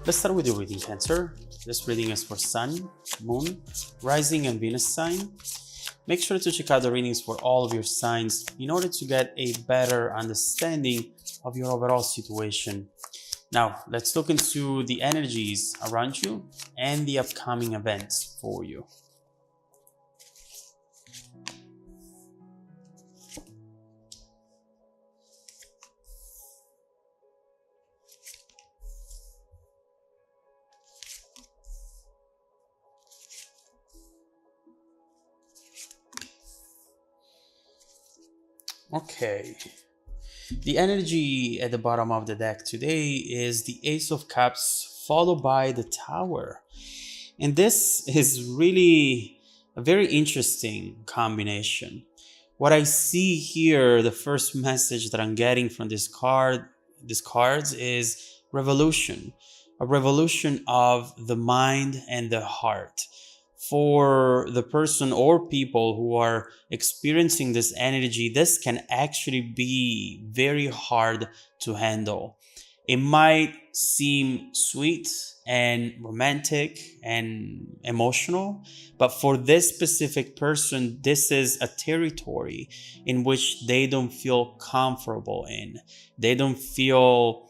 Let's start with your reading, Cancer. This reading is for Sun, Moon, Rising, and Venus sign. Make sure to check out the readings for all of your signs in order to get a better understanding of your overall situation. Now, let's look into the energies around you and the upcoming events for you. Okay, the energy at the bottom of the deck today is the Ace of Cups followed by the Tower. And this is really a very interesting combination. What I see here, the first message that I'm getting from these cards is revolution, a revolution of the mind and the heart. For the person or people who are experiencing this energy, this can actually be very hard to handle. It might seem sweet and romantic and emotional, but for this specific person, this is a territory in which they don't feel comfortable in. They don't feel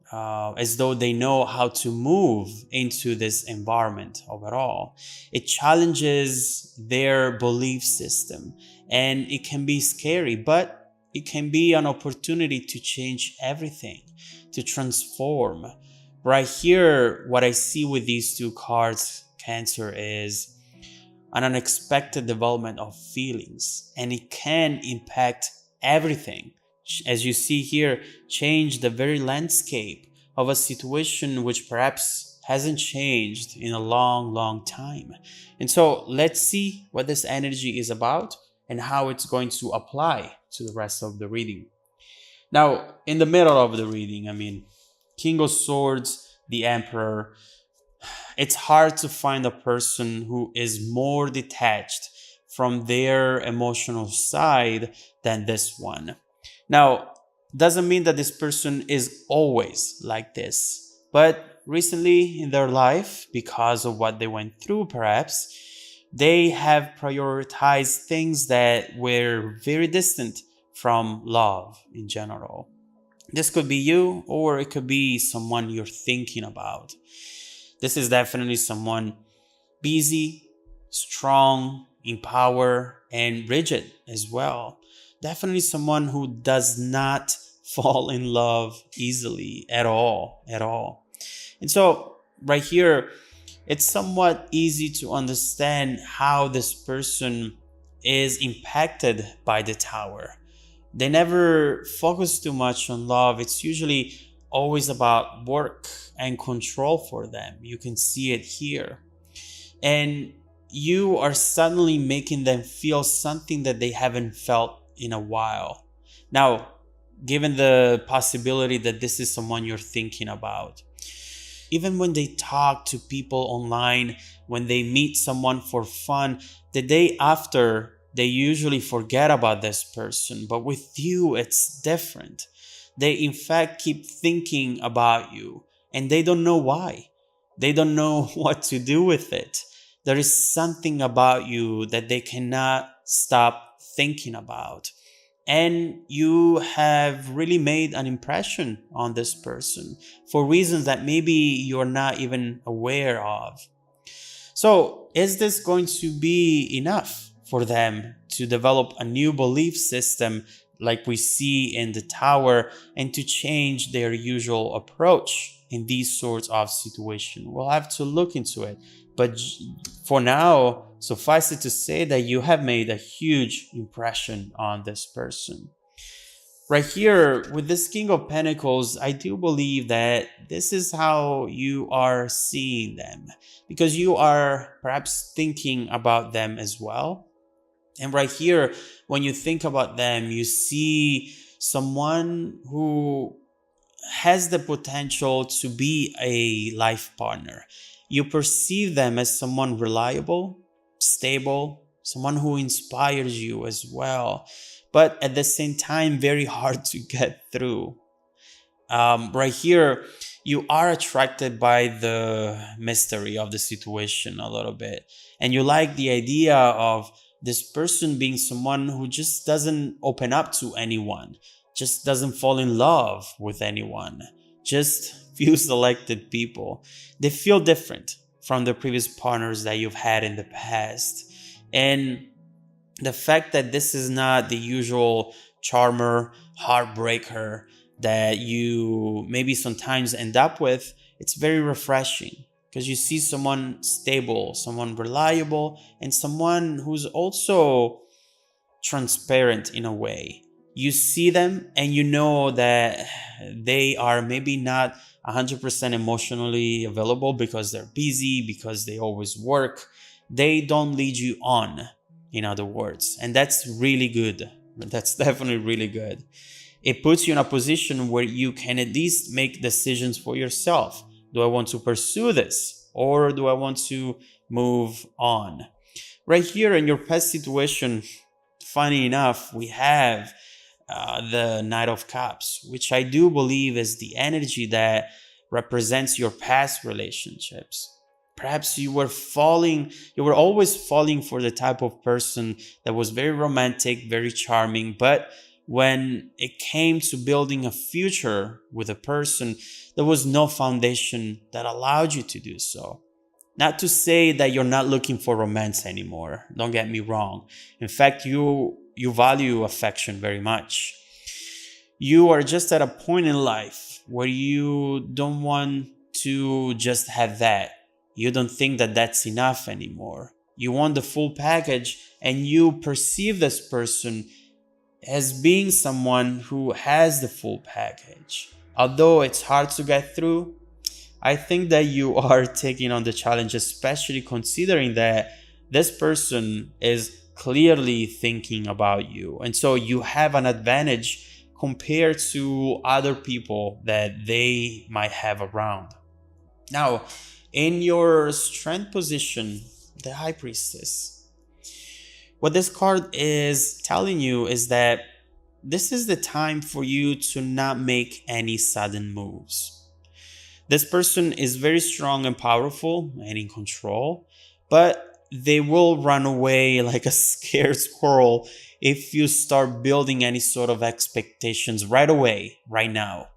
as though they know how to move into this environment overall. It challenges their belief system and it can be scary, but it can be an opportunity to change everything, to transform. Right here, what I see with these two cards, Cancer, is an unexpected development of feelings, and it can impact everything. As you see here, change the very landscape of a situation which perhaps hasn't changed in a long time. And so let's see what this energy is about and how it's going to apply to the rest of the reading. Now, in the middle of the reading, King of Swords, the Emperor, it's hard to find a person who is more detached from their emotional side than this one. Now, doesn't mean that this person is always like this, but recently in their life, because of what they went through perhaps, they have prioritized things that were very distant from love in general. This could be you, or it could be someone you're thinking about. This is definitely someone busy, strong, in power, and rigid as well. Definitely someone who does not fall in love easily at all. And so right here, it's somewhat easy to understand how this person is impacted by the Tower. They never focus too much on love. It's usually always about work and control for them. You can see it here. And you are suddenly making them feel something that they haven't felt in a while. Now, given the possibility that this is someone you're thinking about, even when they talk to people online, when they meet someone for fun, the day after, they usually forget about this person. But with you, it's different. They in fact keep thinking about you and they don't know why. They don't know what to do with it. There is something about you that they cannot stop thinking about. And you have really made an impression on this person for reasons that maybe you're not even aware of. So is this going to be enough for them to develop a new belief system like we see in the Tower and to change their usual approach in these sorts of situations? We'll have to look into it. But for now, suffice it to say that you have made a huge impression on this person. Right here, with this King of Pentacles, I do believe that this is how you are seeing them, because you are perhaps thinking about them as well. And right here, when you think about them, you see someone who has the potential to be a life partner. You perceive them as someone reliable, stable, someone who inspires you as well, but at the same time, very hard to get through. Right here, you are attracted by the mystery of the situation a little bit. And you like the idea of this person being someone who just doesn't open up to anyone, just doesn't fall in love with anyone, just few selected people. They feel different from the previous partners that you've had in the past. And the fact that this is not the usual charmer, heartbreaker that you maybe sometimes end up with, it's very refreshing because you see someone stable, someone reliable, and someone who's also transparent in a way. You see them and you know that they are maybe not 100% emotionally available because they're busy, because they always work. They don't lead you on, in other words. And that's really good. That's definitely really good. It puts you in a position where you can at least make decisions for yourself. Do I want to pursue this or do I want to move on? Right here in your past situation, funny enough, we have the Knight of Cups, which I do believe is the energy that represents your past relationships. Perhaps you were always falling for the type of person that was very romantic, very charming, but when it came to building a future with a person, there was no foundation that allowed you to do so. Not to say that you're not looking for romance anymore. Don't get me wrong. In fact, you value affection very much. You are just at a point in life where you don't want to just have that. You don't think that that's enough anymore. You want the full package, and you perceive this person as being someone who has the full package. Although it's hard to get through, I think that you are taking on the challenge, especially considering that this person is clearly thinking about you. And so you have an advantage compared to other people that they might have around. Now, in your strength position, the High Priestess, what this card is telling you is that this is the time for you to not make any sudden moves. This person is very strong and powerful and in control, but they will run away like a scared squirrel if you start building any sort of expectations right away, right now.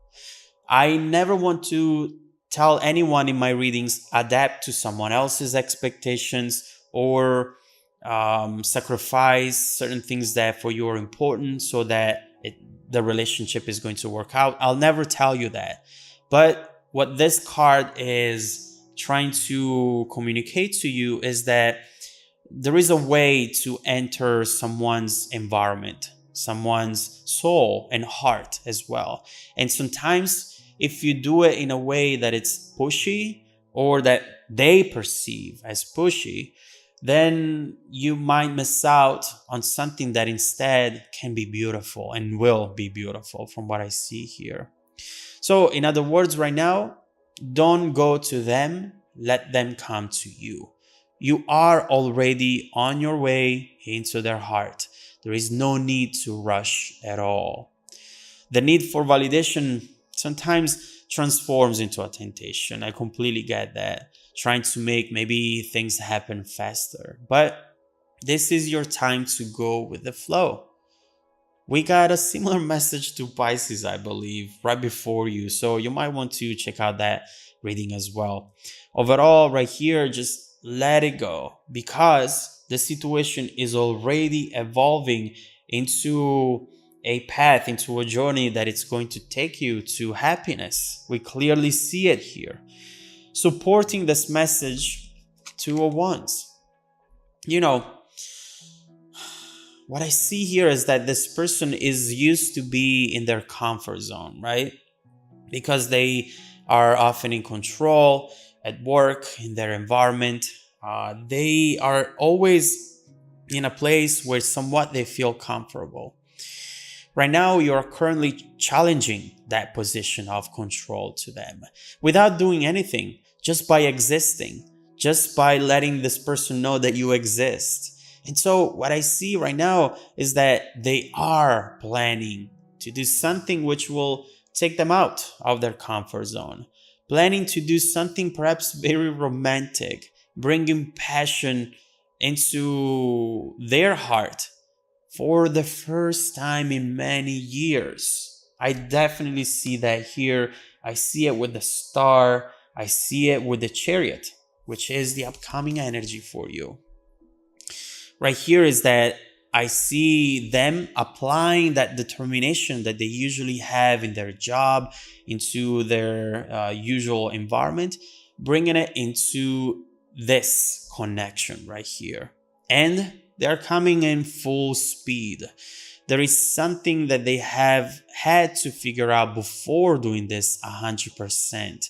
I never want to tell anyone in my readings adapt to someone else's expectations or sacrifice certain things that for you are important so that the relationship is going to work out. I'll never tell you that. But what this card is trying to communicate to you is that there is a way to enter someone's environment, someone's soul and heart as well. And sometimes if you do it in a way that it's pushy or that they perceive as pushy, then you might miss out on something that instead can be beautiful and will be beautiful from what I see here. So in other words, right now, don't go to them, let them come to you. You are already on your way into their heart. There is no need to rush at all. The need for validation sometimes transforms into a temptation. I completely get that. Trying to make maybe things happen faster. But this is your time to go with the flow. We got a similar message to Pisces, I believe, right before you. So you might want to check out that reading as well. Overall, right here, just let it go because the situation is already evolving into a path, into a journey that it's going to take you to happiness. We clearly see it here. Supporting this message, Two of Wands. You know, what I see here is that this person is used to be in their comfort zone, right? Because they are often in control at work, in their environment. They are always in a place where somewhat they feel comfortable. Right now, you are currently challenging that position of control to them without doing anything, just by existing, just by letting this person know that you exist. And so what I see right now is that they are planning to do something which will take them out of their comfort zone. planning to do something perhaps very romantic, bringing passion into their heart for the first time in many years. I definitely see that here. I see it with the star. I see it with the chariot, which is the upcoming energy for you. Right here is that I see them applying that determination that they usually have in their job, into their usual environment, bringing it into this connection right here. And they're coming in full speed. There is something that they have had to figure out before doing this 100%.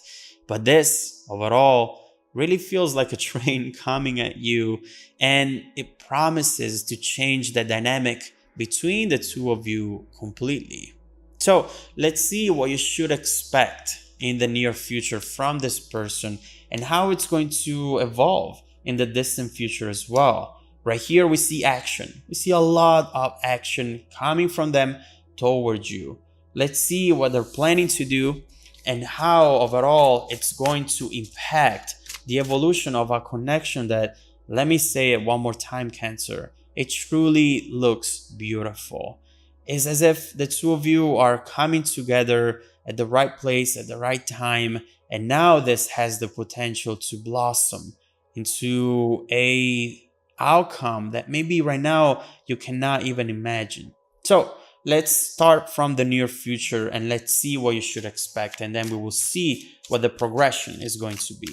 But this overall really feels like a train coming at you, and it promises to change the dynamic between the two of you completely. So let's see what you should expect in the near future from this person and how it's going to evolve in the distant future as well. Right here, we see action. We see a lot of action coming from them towards you. Let's see what they're planning to do and how overall it's going to impact the evolution of a connection that, let me say it one more time, Cancer, it truly looks beautiful. It's as if the two of you are coming together at the right place at the right time, and now this has the potential to blossom into a outcome that maybe right now you cannot even imagine. So let's start from the near future and let's see what you should expect, and then we will see what the progression is going to be.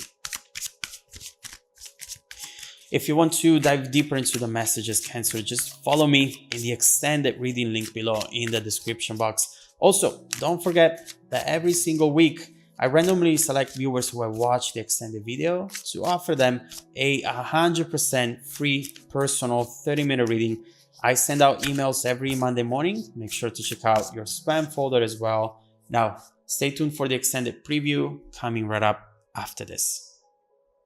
If you want to dive deeper into the messages, Cancer, just follow me in the extended reading link below in the description box. Also, don't forget that every single week I randomly select viewers who have watched the extended video to offer them a 100% free personal 30-minute reading. I send out emails every Monday morning. Make sure to check out your spam folder as well. Now, stay tuned for the extended preview coming right up after this.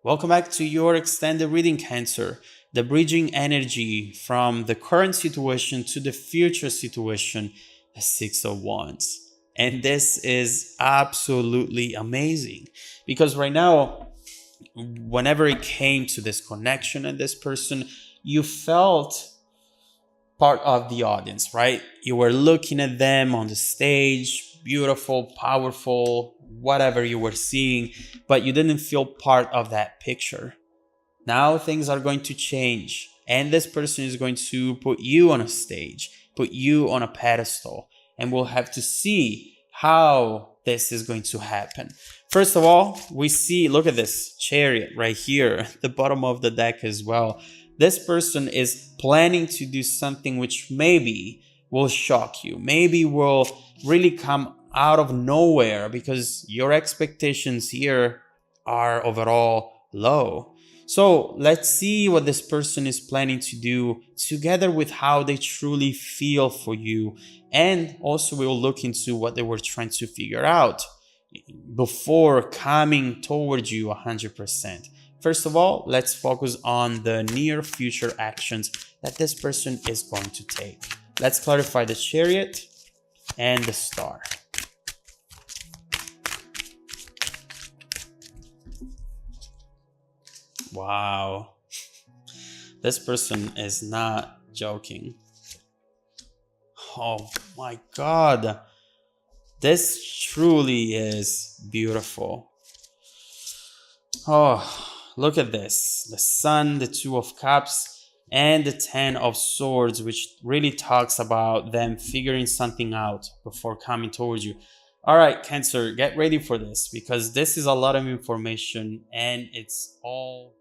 Welcome back to your extended reading, Cancer. The bridging energy from the current situation to the future situation, the Six of Wands. And this is absolutely amazing because right now, whenever it came to this connection and this person, you felt part of the audience, right? You were looking at them on the stage, beautiful, powerful, whatever you were seeing, but you didn't feel part of that picture. Now things are going to change, and this person is going to put you on a stage, put you on a pedestal, and we'll have to see how this is going to happen. First of all, we see, look at this chariot right here at the bottom of the deck as well. This person is planning to do something which maybe will shock you, maybe will really come out of nowhere because your expectations here are overall low. So let's see what this person is planning to do together with how they truly feel for you. And also we'll look into what they were trying to figure out before coming towards you 100%. First of all, let's focus on the near future actions that this person is going to take. Let's clarify the chariot and the star. Wow. This person is not joking. Oh my God. This truly is beautiful. Oh, look at this. The Sun, the Two of Cups, and the Ten of Swords, which really talks about them figuring something out before coming towards you. All right, Cancer, get ready for this because this is a lot of information and it's all